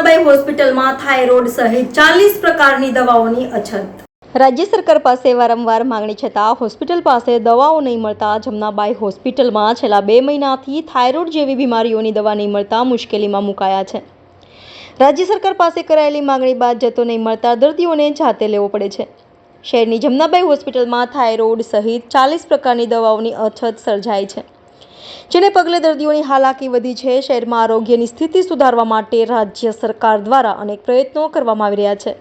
જમનાબાઈ હોસ્પિટલમાં થાઇરોઇડ સહિત 40 પ્રકારની દવાઓની અછત। રાજ્ય સરકાર પાસે વારંવાર માંગણી છતાં હોસ્પિટલ પાસે દવાઓ નહીં મળતા જમનાબાઈ હોસ્પિટલમાં છેલ્લા 2 મહિનાથી થાઇરોઇડ જેવી બીમારીઓની દવા નહીં મળતા મુશ્કેલીમાં મુકાયા છે। રાજ્ય સરકાર પાસે કરાયેલી માંગણી બાદ જતો નહીં મળતા દર્દીઓને જાતે લેવો પડે છે। શહેરની જમનાબાઈ હોસ્પિટલમાં થાઇરોઇડ સહિત 40 પ્રકારની દવાઓની અછત સર્જાઈ છે, જેને પગલે દર્દીઓની હાલાકી વધી છે। શહેરમાં આરોગ્યની સ્થિતિ સુધારવા માટે રાજ્ય સરકાર દ્વારા અનેક પ્રયત્નો કરવામાં આવી રહ્યા છે।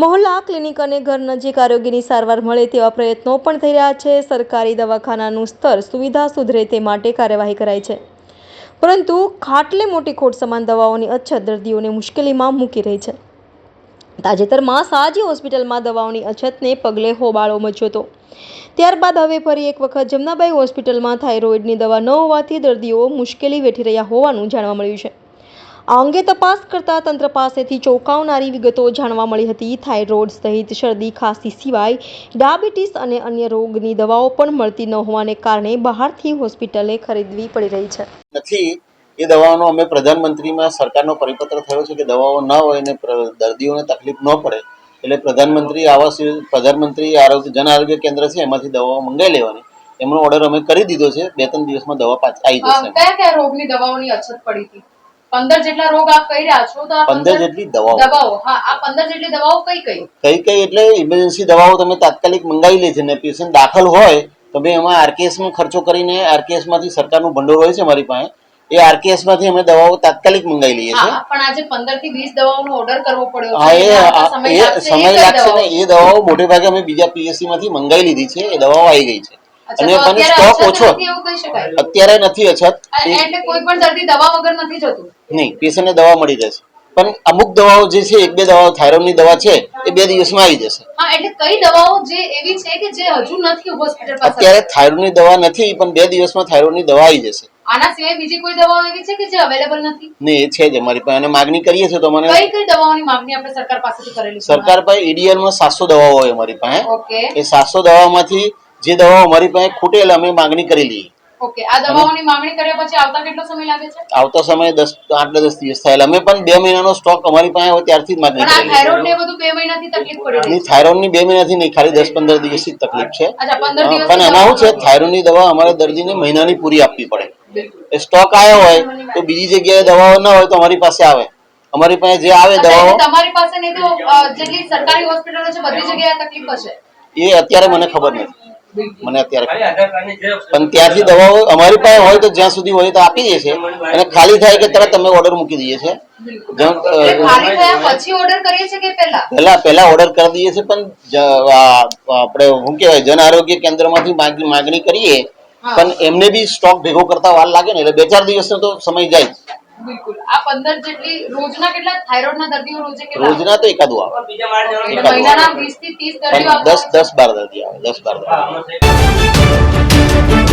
મહોલ્લા ક્લિનિક અને ઘર નજીક આરોગ્યની સારવાર મળે તેવા પ્રયત્નો પણ થઈ રહ્યા છે। સરકારી દવાખાનાનું સ્તર સુવિધા સુધરે તે માટે કાર્યવાહી કરાઈ છે, પરંતુ ખાટલે મોટી ખોટ સમાન દવાઓની અછત દર્દીઓને મુશ્કેલીમાં મૂકી રહી છે। તાજેતરમાં સાજી હોસ્પિટલમાં દવાઓની અછતને પગલે હોબાળો મચ્યો હતો, ત્યારબાદ હવે ફરી એક વખત જમનાબાઈ હોસ્પિટલમાં થાઇરોઇડની દવા ન હોવાથી દર્દીઓ મુશ્કેલી વેઠી રહ્યા હોવાનું જાણવા મળ્યું છે। આ અંગે તપાસ કરતા તંત્ર પાસેથી ચોંકાવનારી વિગતો જાણવા મળી હતી। થાઇરોઇડ સહિત શરદી ખાંસી સિવાય ડાયાબિટીસ અને અન્ય રોગની દવાઓ પણ મળતી ન હોવાને કારણે બહારથી હોસ્પિટલે ખરીદવી પડી રહી છે। એ દવાઓનો અમે પ્રધાનમંત્રીમાં સરકારનો પરિપત્ર થયો છે કે દવાઓ ન હોય ને દર્દીઓને તકલીફ ન પડે એટલે પ્રધાનમંત્રી જન આરોગ્ય કેન્દ્ર છે એમાંથી દવાઓ મંગાવી લેવાની એમનો ઓર્ડર અમે કરી દીધો છે। 2-3 દિવસમાં દવા પાછી આવી જશે। કયા રોગની દવાઓની અછત પડી હતી? 15 જેટલા રોગ આપ કહી રહ્યા છો, તો 15 જેટલી દવાઓ હા, આ 15 જેટલી દવાઓ કઈ એટલે ઇમરજન્સી દવાઓ તમે તાત્કાલિક મંગાવી લે છે ને પેશન્ટ દાખલ હોય તો ભાઈ એમાં આરકેએસમાં ખર્ચો કરીને આરકેએસમાંથી સરકારનું ભંડોળ હોય છે અમારી પાસે, એ આરકેએસમાંથી અમે દવાઓ તાત્કાલિક મંગાવી લઈએ છીએ। પણ આજે 15 થી 20 દવાઓનો ઓર્ડર કરવો પડ્યો છે, એ સમય લાગશે ને। એ દવાઓ મોટે ભાગે અમે બીજા પીએસસીમાંથી મંગાવી લીધી છે, એ દવાઓ આવી ગઈ છે અને પણ સ્ટોક ઓછો અત્યારે નથી અછત। એટલે કોઈ પણ દર્દી દવા વગર નથી જતું? નહીં, પેશન્ટને દવા મળી રહેશે, પણ અમુક દવાઓ જે છે 1-2 દવાઓ થાઇરોઇડની દવા છે એ 2 દિવસમાં આવી જશે। હા, એટલે કઈ દવાઓ જે એવી છે કે જે હજુ નથી હોસ્પિટલ પાસે? અત્યારે થાઇરોઇડની દવા નથી, પણ 2 દિવસમાં થાઇરોઇડની દવા આવી જશે। આના સિવાય બીજી કોઈ દવાઓ એવી છે કે જે અવેલેબલ નથી? નહીં, એ છે જ અમારી પાસે અને માંગણી કરીએ છીએ તો મને કઈ દવાઓની માંગણી આપણે સરકાર પાસેથી કરેલી છે? સરકાર પાસે EDLમાં 700 દવાઓ હોય અમારી પાસે। ઓકે, એ 700 દવામાંથી જે દવાઓ અમારી પાસે ખૂટે એટલે અમે માંગણી કરી લઈએ। ઓકે, આ દવાઓની માંગણી કર્યા પછી આવતા કેટલો સમય લાગે છે? આવતા સમય 8-10 દિવસ થાય। અમે પણ 2 મહિનાનો સ્ટોક અમારી પાસે હોય ત્યારથી જ માંગણી કરી લઈએ। થાઇરોઇડ ને બધું 2 મહિનાથી તકલીફ પડી રહી છે? થાઇરોઇડની 2 મહિનાથી નહીં, ખાલી 10-15 દિવસથી તકલીફ છે। અચ્છા, 15 દિવસ પણ એમાં શું છે, થાઇરોઇડની દવા અમારે દર્દીને મહિનાની પૂરી આપવી પડે। એ સ્ટોક આવ્યો હોય તો બીજી જગ્યાએ દવાઓ ના હોય તો અમારી પાસે આવે, અમારી પાસે જે આવે દવાઓ તમારી પાસે નહીં તો જેટલી સરકારી હોસ્પિટલો છે બધી જગ્યાએ તકલીફ હશે? એ અત્યારે મને ખબર નથી, પણ ત્યાંથી દવાઓ અમારી પાસે હોય તો જ્યાં સુધી હોય તો આપી દે છે અને ખાલી થાય કે તરત અમે ઓર્ડર મૂકી દઈએ છીએ। પહેલા ઓર્ડર કરી દઈએ છીએ, પણ આપણે શું કહેવાય જન આરોગ્ય કેન્દ્રમાંથી માંગણી કરીએ પણ એમને બી સ્ટોક ભેગો કરતા વાર લાગે ને, એટલે 2-4 દિવસનો તો સમય જાય। બિલકુલ। આ 15 જેટલી રોજના કેટલા થાઇરોઇડના દર્દીઓ રોજના તો એકાદું આવે, મહિનાના 20 થી 30 દર્દીઓ 10-12 દર્દી આવે, 10-12 દર્દી।